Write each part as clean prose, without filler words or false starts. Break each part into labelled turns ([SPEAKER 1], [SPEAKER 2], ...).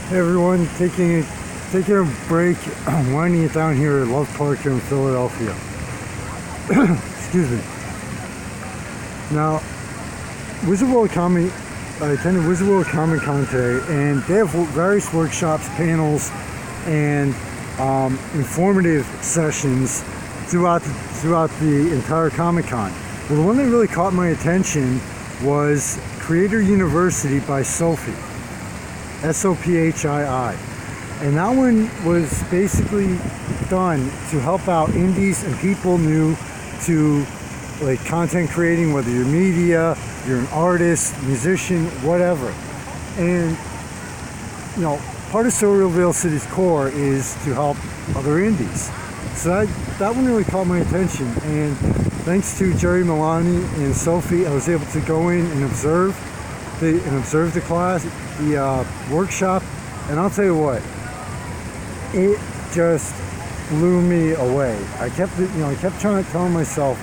[SPEAKER 1] Hey everyone, taking a break, winding it down here at Love Park here in Philadelphia. Excuse me. Now, I attended Wizard World Comic Con today, and they have various workshops, panels, and informative sessions throughout the entire Comic Con. Well, the one that really caught my attention was Creator University by Sophii. Sophii. And that one was basically done to help out indies and people new to like content creating, whether you're media, you're an artist, musician, whatever. And part of Surreal City's core is to help other indies. So that one really caught my attention, and thanks to Jerry Milani and Sophie, I was able to go in and observe the class, the workshop, and I'll tell you what, it just blew me away. I kept telling myself,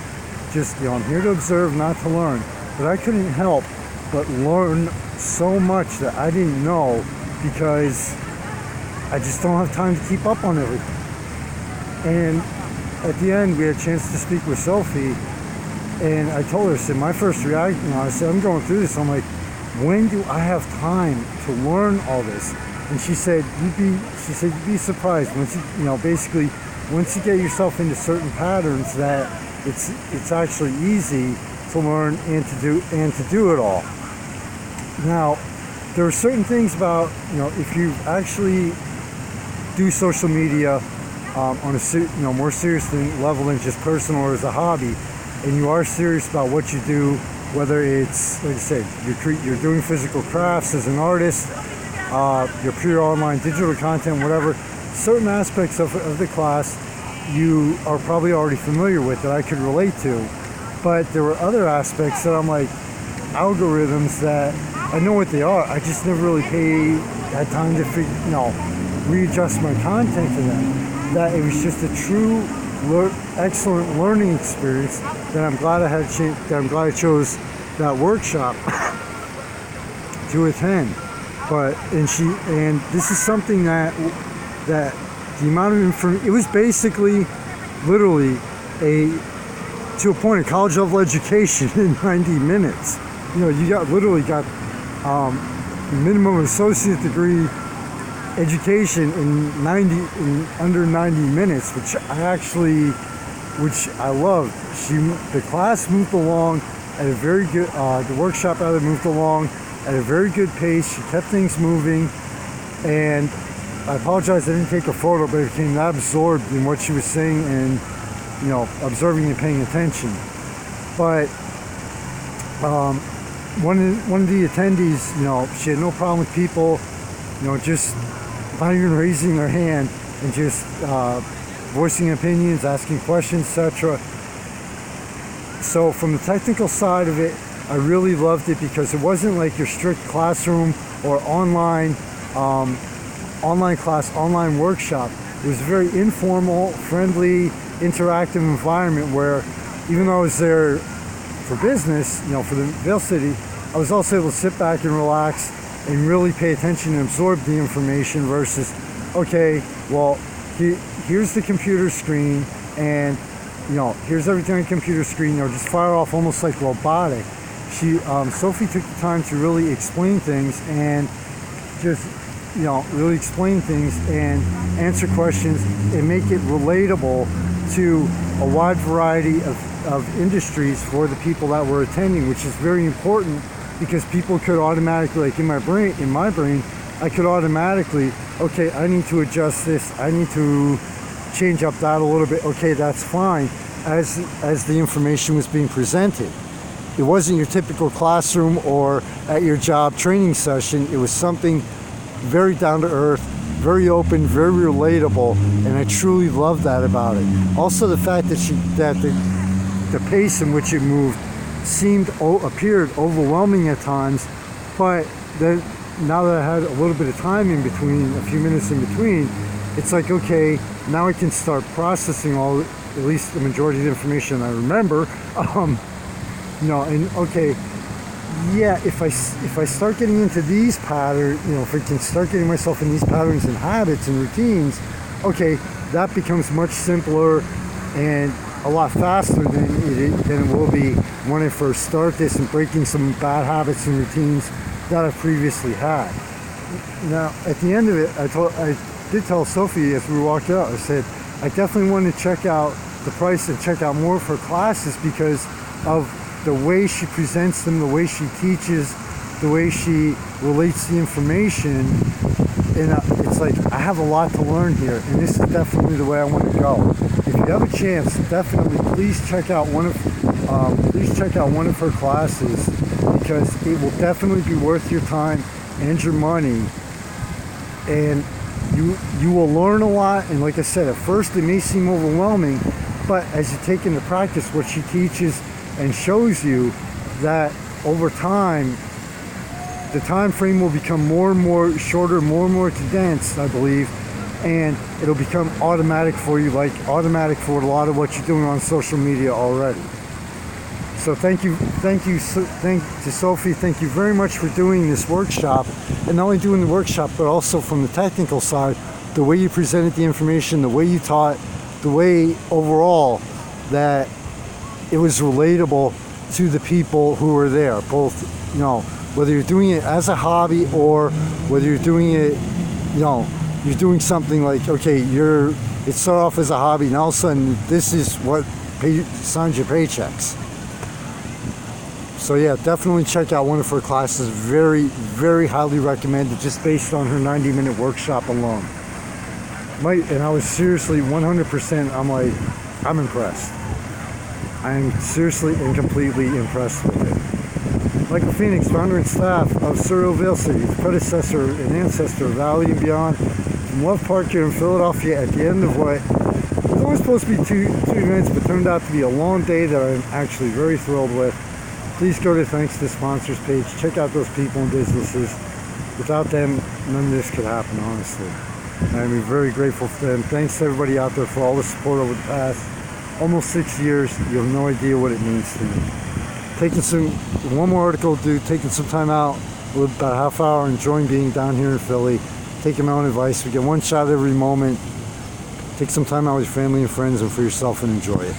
[SPEAKER 1] I'm here to observe, not to learn, but I couldn't help but learn so much that I didn't know, because I just don't have time to keep up on everything. And at the end, we had a chance to speak with Sophie, and I told her, I said, my first reaction, I said, I'm going through this. I'm like, when do I have time to learn all this? And she said, you'd be surprised once once you get yourself into certain patterns, that it's actually easy to learn and to do it all. Now, there are certain things about, if you actually do social media on a more serious level than just personal or as a hobby, and you are serious about what you do, whether it's, like I said, you're doing physical crafts as an artist, your pure online digital content, whatever, certain aspects of the class you are probably already familiar with that I could relate to. But there were other aspects that I'm like, algorithms that I know what they are, I just never really had time to readjust my content to them. That it was just a true excellent learning experience that I'm glad I chose that workshop to attend. And this is something that the amount of information, it was basically literally to a point of college level education in 90 minutes. You got minimum associate degree education in under 90 minutes, which I loved. The class moved along at a very good, the workshop moved along at a very good pace. She kept things moving, and I apologize I didn't take a photo, but I became that absorbed in what she was saying and observing and paying attention. But one of the attendees, she had no problem with people, just not even raising their hand and just voicing opinions, asking questions, etc. So from the technical side of it, I really loved it, because it wasn't like your strict classroom or online class, online workshop. It was a very informal, friendly, interactive environment where, even though I was there for business, for the Vale City, I was also able to sit back and relax and really pay attention and absorb the information versus, okay, well, here's the computer screen, and here's everything on the computer screen, just fire off almost like robotic. Sophie took the time to really explain things and really explain things and answer questions and make it relatable to a wide variety of industries for the people that were attending, which is very important, because people could automatically, like in my brain, I could automatically, okay, I need to adjust this, I need to change up that a little bit, okay, that's fine, as the information was being presented. It wasn't your typical classroom or at your job training session. It was something very down to earth, very open, very relatable, and I truly loved that about it. Also, the fact that the pace in which it moved appeared overwhelming at times, but then now that I had a little bit of time in between, a few minutes in between, it's like, okay, now I can start processing at least the majority of the information I remember. And okay, yeah, if I start getting into these patterns, if I can start getting myself in these patterns and habits and routines, okay, that becomes much simpler and a lot faster than it will be when I first start this and breaking some bad habits and routines that I've previously had. Now, at the end of it, I did tell Sophie as we walked out, I said, I definitely want to check out the price and check out more of her classes because of the way she presents them, the way she teaches, the way she relates the information. And it's like, I have a lot to learn here, and this is definitely the way I want to go. If you have a chance, definitely please check out one of her classes because it will definitely be worth your time and your money. And you will learn a lot. And like I said, at first it may seem overwhelming, but as you take into practice what she teaches and shows you, that over time the time frame will become more and more shorter, more and more condensed, I believe, and it'll become automatic for you, like automatic for a lot of what you're doing on social media already. So thank you to Sophie. Thank you very much for doing this workshop, and not only doing the workshop, but also from the technical side, the way you presented the information, the way you taught, the way overall that it was relatable to the people who were there, both, whether you're doing it as a hobby or whether you're doing it, you're doing something like, okay, it started off as a hobby, and all of a sudden this is what signs your paychecks. So yeah, definitely check out one of her classes. Very, very highly recommended, just based on her 90-minute workshop alone. And I was seriously 100%, I'm impressed. I am seriously and completely impressed with it. Michael Phoenix, founder and staff of Surreal Veil City, predecessor and ancestor of Valley and Beyond, from Love Park here in Philadelphia, at the end of what was always supposed to be two events, but turned out to be a long day that I'm actually very thrilled with. Please go to Thanks to Sponsors page. Check out those people and businesses. Without them, none of this could happen, honestly. I'm very grateful for them. Thanks to everybody out there for all the support over the past almost 6 years. You have no idea what it means to me. One more article, taking some time out, about a half hour, enjoying being down here in Philly, taking my own advice. We get one shot every moment. Take some time out with your family and friends and for yourself and enjoy it.